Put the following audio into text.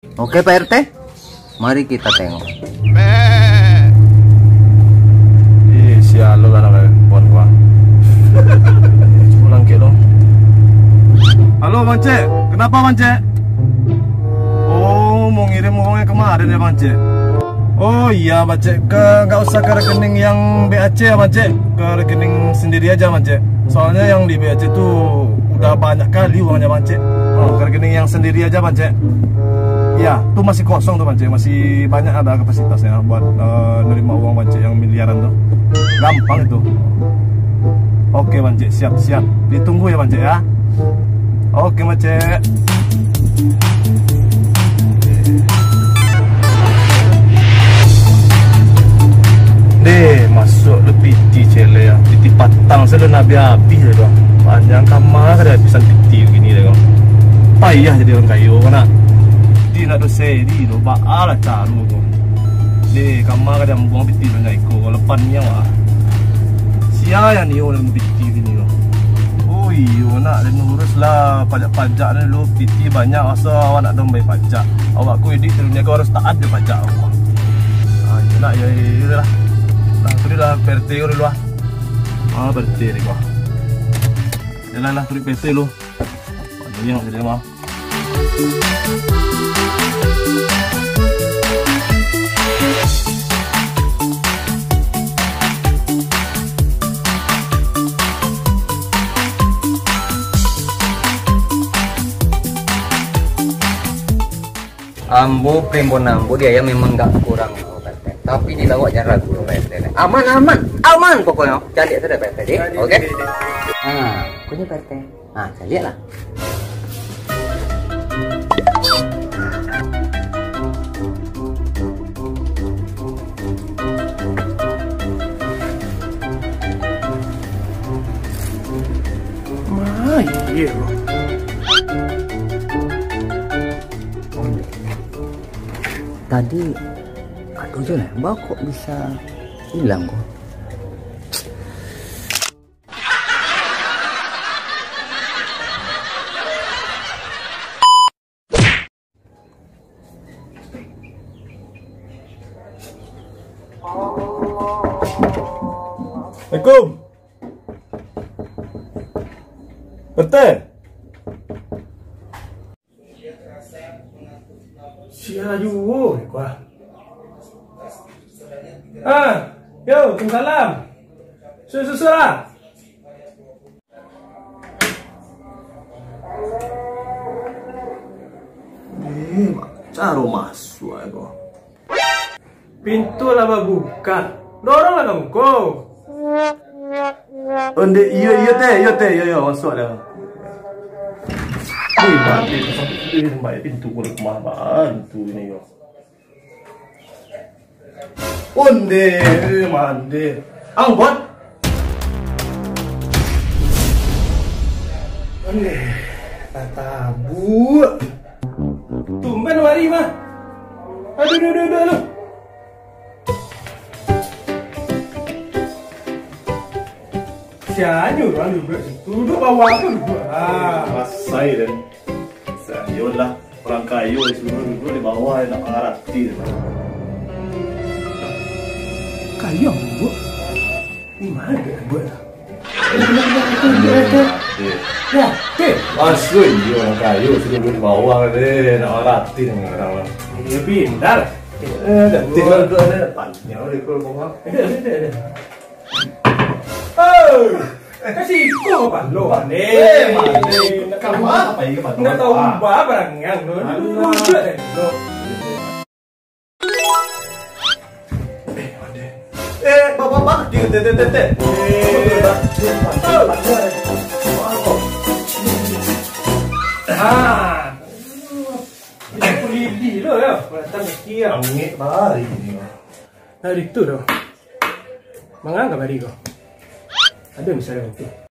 Oke Pak RT, mari kita tengok. Ih, sial lo kan buat gua. Pulang ke lo. Halo Bang Cek, kenapa Bang Cek? Oh, mau ngirim uangnya kemarin ya Bang Cek. Oh iya Bang Cek, nggak usah ke rekening yang BAC ya Bang Cek, ke rekening sendiri aja Bang Cek. Soalnya yang di BAC tuh udah banyak kali uangnya Bang Cek. Oh, ke rekening yang sendiri aja Bang Cek. Iya, tuh masih kosong tuh Bang Cek, masih banyak ada kapasitasnya buat nerima uang Bang Cek yang miliaran tuh. Gampang itu. Oke Bang Cek, siap-siap. Ditunggu ya Bang Cek ya. Oke Bang Cek. Deh, masuk lebih di cele ya. Titi patang sudah nabi habis ya dong. Panjang kamar ada habisan titi gini deh kong. Payah jadi orang kayu karena di nak dosa di do baala caru kong. Deh, kamar ada buang piti banyak iko lepannya wah. Siapa yang ni orang piti gini kong. Oh iya nak dan urus lah pajak-pajak ni lu piti banyak asal awak nak dong bayar pajak. Awak ku edit dunia kau harus taat dia pajak awak. Ah, iya nak ya lah. Nah, tadi lah PT ko dulu ah. Ah, PT ni ko. Jalan lah tadi PT lu. Jadi yang jadi mah. Ambo primbon ambo dia ya memang nggak kurang PT. Tapi dilawak jangan ragu PT. Aman pokoknya. Cari saja PT deh. Oke. Ah, punya PT. Ah, saya lihat lah. Mah, iya. Tadi aduh je lah, kok bisa hilang kok. Assalamualaikum. Betul. Siapa juga kuah. Ah, yo, salam. Susu lah. Caro masuk aku. Pintu lah buka. Dorong lah kamu kau. Onde iya teh masuk dah. Baik pintu kulit mahal tu ini yo. Onde mande. Angkot. Onde. Tatabu. Tumben mari mah. Aduh. Siapa orang juga duduk bawah tu duduk. Ah, masai dan yolah orang kayu disuruh duduk di bawah nak ngarati. Kayu bu? Di mana dia buat? Ya, masuk dia orang kayu suruh duduk di bawah ni nak ngarati dengan orang. Dia pindah. Tinggal tu ada panjang dia kalau bawah. Ada. Oh, kasih kau apa lo? Mane, kamu apa ini? Nggak tahu barangnya lo. Bapak, tete. Ah, ini kulidi lo ya. Datang kia. Angin bari ini. Nah itu lo. Mangga bari ko. Ada misalnya itu.